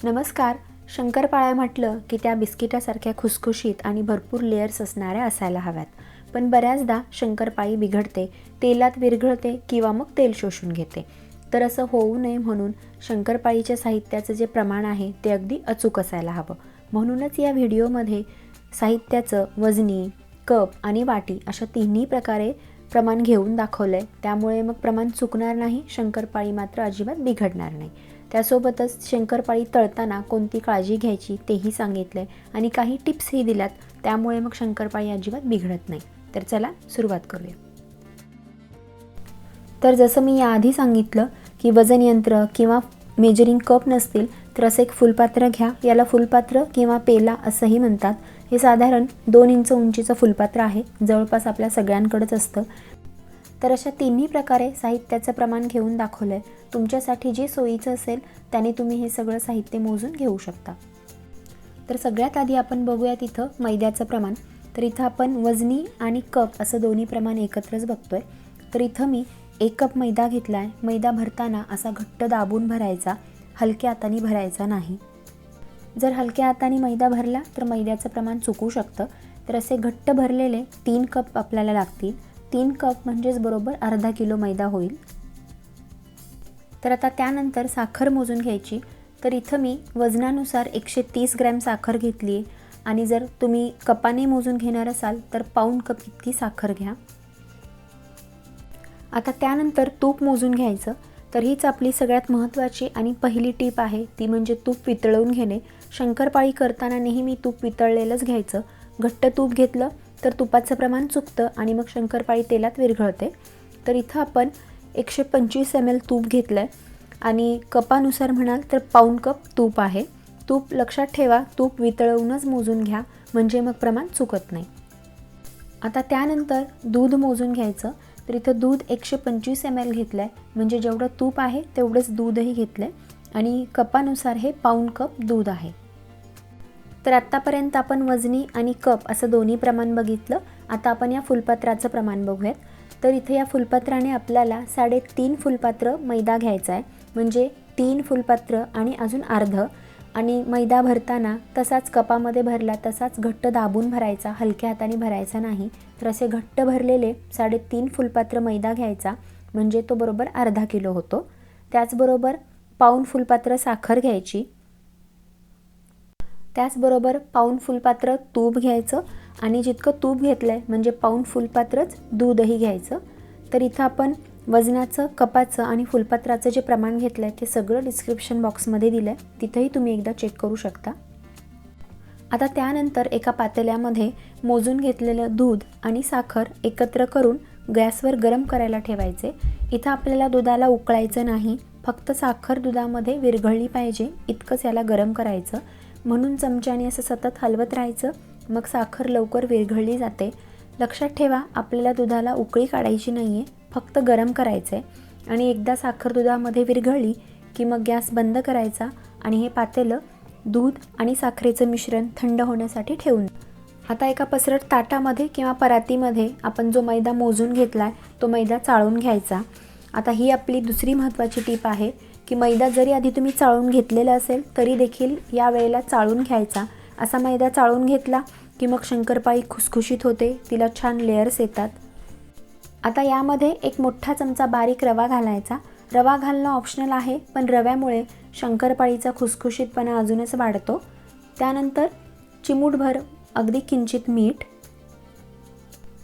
नमस्कार. शंकरपाळ्या म्हटलं की त्या बिस्किटासारख्या खुसखुशीत आणि भरपूर लेयर्स असणाऱ्या असायला हव्यात. पण बऱ्याचदा शंकरपाळी बिघडते, तेलात विरघळते किंवा मग तेल शोषून घेते. तर असं होऊ नये म्हणून शंकरपाळीच्या साहित्याचं जे प्रमाण आहे ते अगदी अचूक असायला हवं. म्हणूनच या व्हिडिओमध्ये साहित्याचं वजनी, कप आणि वाटी अशा तिन्ही प्रकारे प्रमाण घेऊन दाखवलं आहे. त्यामुळे मग प्रमाण चुकणार नाही, शंकरपाळी मात्र अजिबात बिघडणार नाही. त्यासोबतच शंकरपाळी तळताना कोणती काळजी घ्यायची तेही सांगितलं आहे आणि काही टिप्सही दिल्यात. त्यामुळे मग शंकरपाळी अजिबात बिघडत नाही. तर चला सुरुवात करूया. तर जसं मी याआधी सांगितलं की वजन यंत्र किंवा मेजरिंग कप नसतील तर असं एक फुलपात्र घ्या. याला फुलपात्र किंवा पेला असंही म्हणतात. हे साधारण 2 इंच उंचीचं फुलपात्र आहे. जवळपास आपल्या सगळ्यांकडेच असतं. तर अशा तिन्ही प्रकारे साहित्याचं प्रमाण घेऊन दाखवलं आहे. तुमच्यासाठी जे सोयीचं असेल त्याने तुम्ही हे सगळं साहित्य मोजून घेऊ शकता. तर सगळ्यात आधी आपण बघूयात इथं मैद्याचं प्रमाण. तर इथं आपण वजनी आणि कप असं दोन्ही प्रमाण एकत्रच बघतोय. तर इथं मी 1 कप मैदा घेतला आहे. मैदा भरताना असा घट्ट दाबून भरायचा, हलक्या हाताने भरायचा नाही. जर हलक्या हाताने मैदा भरला तर मैद्याचं प्रमाण चुकू शकतं. तर असे घट्ट भरलेले 3 कप आपल्याला लागतील. 3 कप म्हणजेच बरोबर अर्धा किलो मैदा होईल. तर आता त्यानंतर साखर मोजून घ्यायची. तर इथं मी वजनानुसार 130 ग्रॅम साखर घेतली आहे आणि जर तुम्ही कपाने मोजून घेणार असाल तर पाऊण कप इतकी साखर घ्या. आता त्यानंतर तूप मोजून घ्यायचं. तर हीच आपली सगळ्यात महत्त्वाची आणि पहिली टीप आहे, ती म्हणजे तूप वितळवून घेणे. शंकरपाळी करताना नेहमी तूप वितळलेलंच घ्यायचं. घट्ट तूप घेतलं तर तुपाचं प्रमाण चुकतं आणि मग शंकरपाळी तेलात विरघळते. तर इथं आपण 125 ml तूप घेतलं आहे आणि कपानुसार म्हणाल तर पाऊण कप तूप आहे. तूप लक्षात ठेवा, तूप वितळवूनच मोजून घ्या म्हणजे मग प्रमाण चुकत नाही. आता त्यानंतर दूध मोजून घ्यायचं. तर इथं दूध 125 ml घेतलं आहे म्हणजे जेवढं तूप आहे तेवढंच दूधही घेतलं आहे आणि कपानुसार हे पाऊण कप दूध आहे. तर आत्तापर्यंत आपण वजनी आणि कप असं दोन्ही प्रमाण बघितलं. आता आपण या फुलपात्राचं प्रमाण बघूयात. तर इथे या फुलपात्राने आपल्याला 3.5 फुलपात्र मैदा घ्यायचा आहे. म्हणजे 3 फुलपात्र आणि अजून अर्धं. आणि मैदा भरताना तसाच कपामध्ये भरला तसाच घट्ट दाबून भरायचा, हलक्या हाताने भरायचा नाही. तर असे घट्ट भरलेले 3.5 फुलपात्र मैदा घ्यायचा म्हणजे तो बरोबर अर्धा किलो होतो. त्याचबरोबर पाऊण फुलपात्र साखर घ्यायची. त्याचबरोबर पाऊण फुलपात्र तूप घ्यायचं आणि जितकं तूप घेतलं आहे म्हणजे पाऊण फुलपात्रच दूधही घ्यायचं. तर इथं आपण वजनाचं, कपाचं आणि फुलपात्राचं जे प्रमाण घेतलं आहे ते सगळं डिस्क्रिप्शन बॉक्समध्ये दिलं आहे. तिथंही तुम्ही एकदा चेक करू शकता. आता त्यानंतर एका पातेल्यामध्ये मोजून घेतलेलं दूध आणि साखर एकत्र करून गॅसवर गरम करायला ठेवायचे. इथं आपल्याला दुधाला उकळायचं नाही, फक्त साखर दुधामध्ये विरघळली पाहिजे इतकंच याला गरम करायचं. म्हणून चमच्याने असं सतत हलवत राहायचं, मग साखर लवकर विरघळली जाते. लक्षात ठेवा, आपल्याला दुधाला उकळी काढायची नाही आहे, फक्त गरम करायचं आहे. आणि एकदा साखर दुधामध्ये विरघळली की मग गॅस बंद करायचा आणि हे पातेलं दूध आणि साखरेचं मिश्रण थंड होण्यासाठी ठेवून. आता एका पसरट ताटामध्ये किंवा परातीमध्ये आपण जो मैदा मोजून घेतला आहे तो मैदा चाळून घ्यायचा. आता ही आपली दुसरी महत्त्वाची टीप आहे की मैदा जरी आधी तुम्ही चाळून घेतलेला असेल तरी देखील या वेळेला चाळून घ्यायचा. असा मैदा चाळून घेतला की मग शंकरपाळी खुसखुशीत होते, तिला छान लेयर्स येतात. आता यामध्ये एक मोठा चमचा बारीक रवा घालायचा. रवा घालणं ऑप्शनल आहे, पण रव्यामुळे शंकरपाळीचा खुसखुशीतपणा अजूनच वाढतो. त्यानंतर चिमूटभर अगदी किंचित मीठ.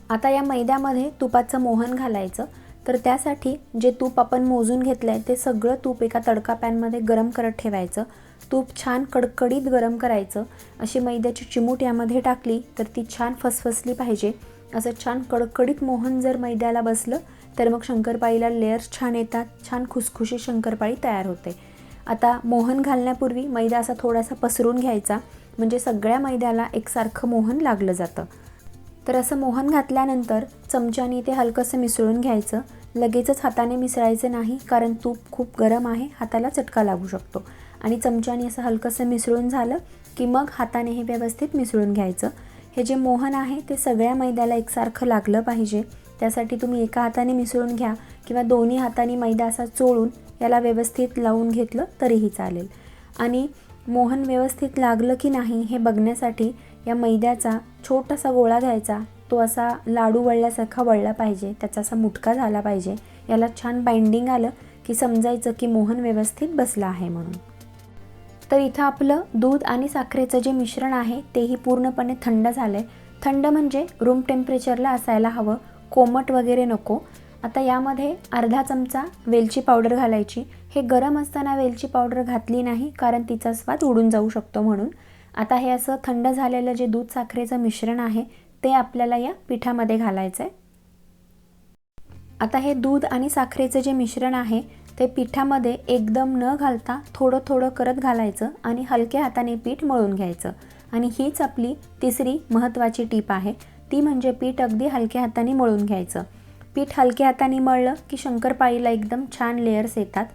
आता या मैद्यामध्ये तुपाचं मोहन घालायचं. तर त्यासाठी जे तूप आपण मोजून घेतलं आहे ते सगळं तूप एका तडका पॅनमध्ये गरम करत ठेवायचं. तूप छान कडकडीत गरम करायचं. अशी मैद्याची चिमूट यामध्ये टाकली तर ती छान फसफसली पाहिजे. असं छान कडकडीत मोहन जर मैद्याला बसलं तर मग शंकरपाळीला लेयर्स छान येतात, छान खुसखुशीत शंकरपाळी तयार होते. आता मोहन घालण्यापूर्वी मैदा असा थोडासा पसरून घ्यायचा म्हणजे सगळ्या मैद्याला एकसारखं मोहन लागलं जातं. तर असं मोहन घातल्यानंतर चमच्याने ते हलकंसं मिसळून घ्यायचं. लगेचच हाताने मिसळायचं नाही, कारण तूप खूप गरम आहे, हाताला चटका लागू शकतो. आणि चमच्याने असं हलकंसं मिसळून झालं की मग हाताने हे व्यवस्थित मिसळून घ्यायचं. हे जे मोहन आहे ते सगळ्या मैद्याला एकसारखं लागलं पाहिजे. त्यासाठी तुम्ही एका हाताने मिसळून घ्या किंवा दोन्ही हाताने मैदा असा चोळून याला व्यवस्थित लावून घेतलं तरीही चालेल. आणि मोहन व्यवस्थित लागलं की नाही हे बघण्यासाठी या मैद्याचा छोटासा गोळा घ्यायचा, तो असा लाडू वळल्यासारखा वळला पाहिजे, त्याचा असा मुटका झाला पाहिजे, याला छान बाइंडिंग आलं की समजायचं की मोहन व्यवस्थित बसला आहे म्हणून. तर इथं आपलं दूध आणि साखरेचं जे मिश्रण आहे तेही पूर्णपणे थंड झालं आहे. थंड म्हणजे रूम टेम्परेचरला असायला हवं, कोमट वगैरे नको. आता यामध्ये अर्धा चमचा वेलची पावडर घालायची. हे गरम असताना वेलची पावडर घातली नाही कारण तिचा स्वाद उडून जाऊ शकतो म्हणून. आता हे असं थंड झालेलं जे दूध साखरेचं मिश्रण आहे ते आपल्याला या पिठामध्ये घालायचं आहे. आता हे दूध आणि साखरेचं जे मिश्रण आहे ते पिठामध्ये एकदम न घालता थोडं थोडं करत घालायचं आणि हलक्या हाताने पीठ मळून घ्यायचं. आणि हीच आपली तिसरी महत्त्वाची टीप आहे, ती म्हणजे पीठ अगदी हलक्या हाताने मळून घ्यायचं. पीठ हलक्या हाताने मळलं की शंकरपाळीला एकदम छान लेयर्स येतात.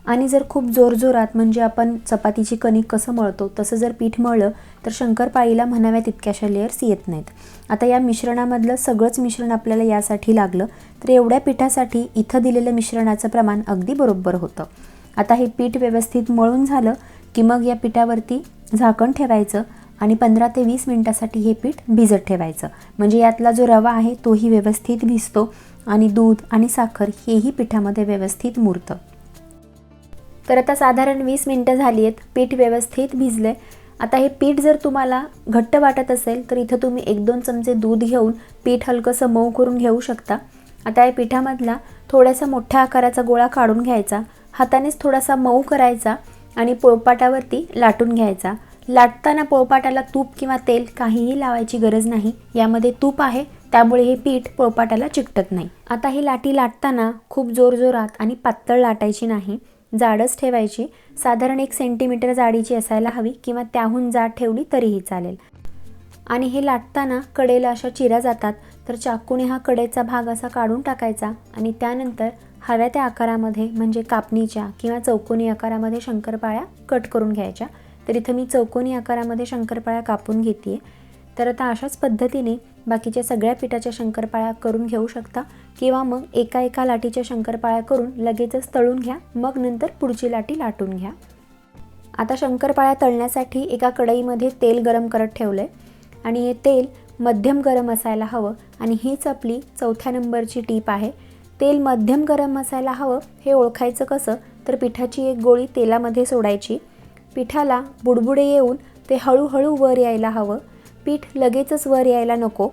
आणि जर खूप जोरजोरात म्हणजे आपण चपातीची कणिक कसं मळतो तसं जर पीठ मळलं तर शंकरपाळीला म्हणाव्या तितक्याशा लेयर्स येत नाहीत. आता या मिश्रणामधलं सगळंच मिश्रण आपल्याला यासाठी लागलं, तर एवढ्या पिठासाठी इथं दिलेलं मिश्रणाचं प्रमाण अगदी बरोबर होतं. आता हे पीठ व्यवस्थित मळून झालं की मग या पिठावरती झाकण ठेवायचं आणि 15 ते 20 मिनिटासाठी हे पीठ भिजत ठेवायचं. म्हणजे यातला जो रवा आहे तोही व्यवस्थित भिजतो आणि दूध आणि साखर हेही पिठामध्ये व्यवस्थित मुरतं. तर आता साधारण 20 मिनिटं झाली आहेत, पीठ व्यवस्थित भिजले. आता हे पीठ जर तुम्हाला घट्ट वाटत असेल तर इथं तुम्ही 1-2 चमचे दूध घेऊन पीठ हलकंसं मऊ करून घेऊ शकता. आता या पिठामधला थोडासा मोठ्या आकाराचा गोळा काढून घ्यायचा, हातानेच थोडासा मऊ करायचा आणि पोळपाटावरती लाटून घ्यायचा. लाटताना पोळपाटाला तूप किंवा तेल काहीही लावायची गरज नाही, यामध्ये तूप आहे त्यामुळे हे पीठ पोळपाटाला चिकटत नाही. आता ही लाटी लाटताना खूप जोरजोरात आणि पातळ लाटायची नाही, जाडच ठेवायची. साधारण 1 सेंटीमीटर जाडीची असायला हवी किंवा त्याहून जाड ठेवली तरीही चालेल. आणि हे लाटताना कडेला अशा चिरा जातात, तर चाकूने हा कडेचा भाग असा काढून टाकायचा आणि त्यानंतर हव्या त्या आकारामध्ये म्हणजे कापणीच्या किंवा चौकोनी आकारामध्ये शंकरपाळ्या कट करून घ्यायच्या. तर इथं मी चौकोनी आकारामध्ये शंकरपाळ्या कापून घेते. तर आता अशाच पद्धतीने बाकीच्या सगळ्या पिठाच्या शंकरपाळ्या करून घेऊ शकता किंवा मग एका लाटीच्या शंकरपाळ्या करून लगेचच तळून घ्या, मग नंतर पुढची लाटी लाटून घ्या. आता शंकरपाळ्या तळण्यासाठी एका कढईमध्ये तेल गरम करत ठेवलं आहे आणि हे तेल मध्यम गरम असायला हवं आणि हीच आपली 4थ्या नंबरची टीप आहे. तेल मध्यम गरम असायला हवं हे ओळखायचं कसं, तर पिठाची एक गोळी तेलामध्ये सोडायची. पिठाला बुडबुडे येऊन ते हळूहळू वर यायला हवं. पीठ लगेचच वर यायला नको.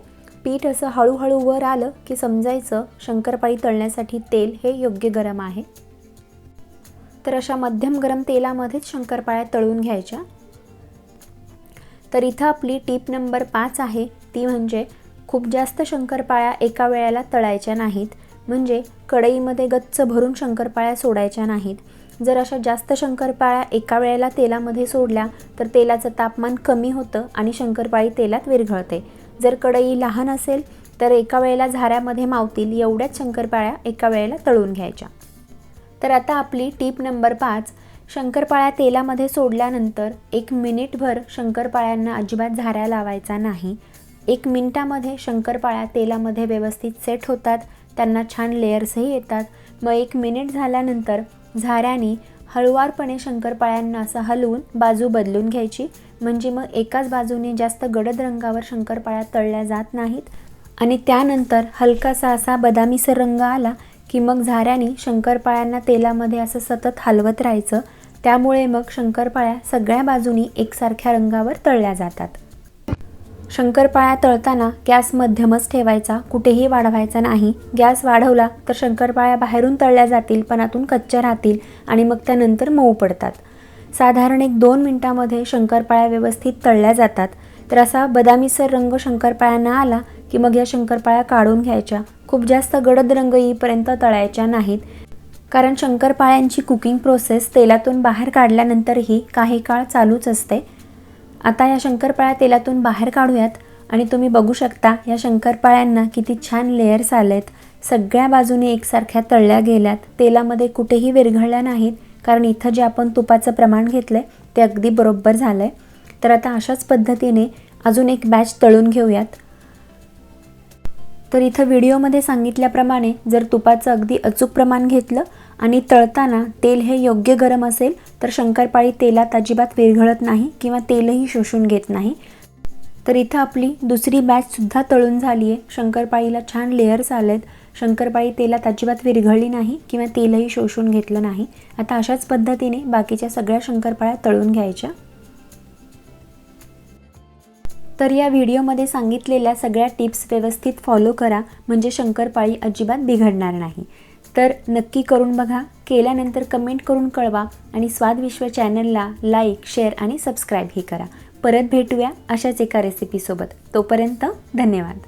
पीठ असं हळूहळू वर आलं की समजायचं शंकरपाळी तळण्यासाठी तेल हे योग्य गरम आहे. तर अशा मध्यम गरम तेलामध्येच शंकरपाळ्या तळून घ्यायच्या. तर इथं आपली टीप नंबर 5 आहे, ती म्हणजे खूप जास्त शंकरपाळ्या एका वेळेला तळायच्या नाहीत. म्हणजे कढईमध्ये गच्च भरून शंकरपाळ्या सोडायच्या नाहीत. जर अशा जास्त शंकरपाळ्या एका वेळेला तेलामध्ये सोडल्या तर तेलाचं तापमान कमी होतं आणि शंकरपाळी तेलात विरघळते. जर कढई लहान असेल तर एका वेळेला झाऱ्यामध्ये मावतील एवढ्याच शंकरपाळ्या एका वेळेला तळून घ्यायच्या. तर आता आपली टीप नंबर 5, शंकरपाळ्या तेलामध्ये सोडल्यानंतर 1 मिनिटभर शंकरपाळ्यांना अजिबात झाऱ्या लावायचा नाही. 1 मिनिटामध्ये शंकरपाळ्या तेलामध्ये व्यवस्थित सेट होतात, त्यांना छान लेयर्सही येतात. मग 1 मिनिट झाल्यानंतर झाऱ्याने हळुवारपणे शंकरपाळ्यांना असं हलवून बाजू बदलून घ्यायची. म्हणजे मग एकाच बाजूने जास्त गडद रंगावर शंकरपाळ्या तळल्या जात नाहीत. आणि त्यानंतर हलकासा असा बदामीसर रंग आला की मग झाऱ्याने शंकरपाळ्यांना तेलामध्ये असं सतत हलवत राहायचं. त्यामुळे मग शंकरपाळ्या सगळ्या बाजूनी एकसारख्या रंगावर तळल्या जातात. शंकरपाळ्या तळताना गॅस मध्यमच ठेवायचा, कुठेही वाढवायचा नाही. गॅस वाढवला तर शंकरपाळ्या बाहेरून तळल्या जातील पण आतून कच्च्या राहतील आणि मग त्यानंतर मऊ पडतात. साधारण 1-2 मिनिटामध्ये शंकरपाळ्या व्यवस्थित तळल्या जातात. तर असा बदामीसर रंग शंकरपाळ्यांना आला की मग या शंकरपाळ्या काढून घ्यायच्या. खूप जास्त गडद रंग येईपर्यंत तळायच्या नाहीत, कारण शंकरपाळ्यांची कुकिंग प्रोसेस तेलातून बाहेर काढल्यानंतरही काही काळ चालूच असते. आता या शंकरपाळ्या तेलातून बाहेर काढूयात आणि तुम्ही बघू शकता या शंकरपाळ्यांना किती छान लेयर्स आलेत. सगळ्या बाजूने एकसारख्या तळल्या गेल्यात, तेलामध्ये कुठेही विरघळल्या नाहीत, कारण इथं जे आपण तुपाचं प्रमाण घेतलं आहे ते अगदी बरोबर झालं आहे. तर आता अशाच पद्धतीने अजून एक बॅच तळून घेऊयात. तर इथं व्हिडिओमध्ये सांगितल्याप्रमाणे जर तुपाचं अगदी अचूक प्रमाण घेतलं आणि तळताना तेल हे योग्य गरम असेल तर शंकरपाळी तेलात अजिबात विरघळत नाही किंवा तेलही शोषून घेत नाही. तर इथं आपली दुसरी बॅचसुद्धा तळून झाली आहे. शंकरपाळीला छान लेयर्स आलेत. शंकरपाळी तेलात अजिबात विरघळली नाही किंवा तेलही शोषून घेतलं नाही. आता अशाच पद्धतीने बाकीच्या सगळ्या शंकरपाळ्या तळून घ्यायच्या. तर या व्हिडिओमध्ये सांगितलेल्या सगळ्या टिप्स व्यवस्थित फॉलो करा, म्हणजे शंकरपाळी अजिबात बिघडणार नाही. तर नक्की करून बघा. केल्यानंतर कमेंट करून कळवा आणि स्वादविश्व चॅनलला लाईक, शेअर आणि सबस्क्राईबही करा. परत भेटूया अशाच एका रेसिपीसोबत. तोपर्यंत धन्यवाद.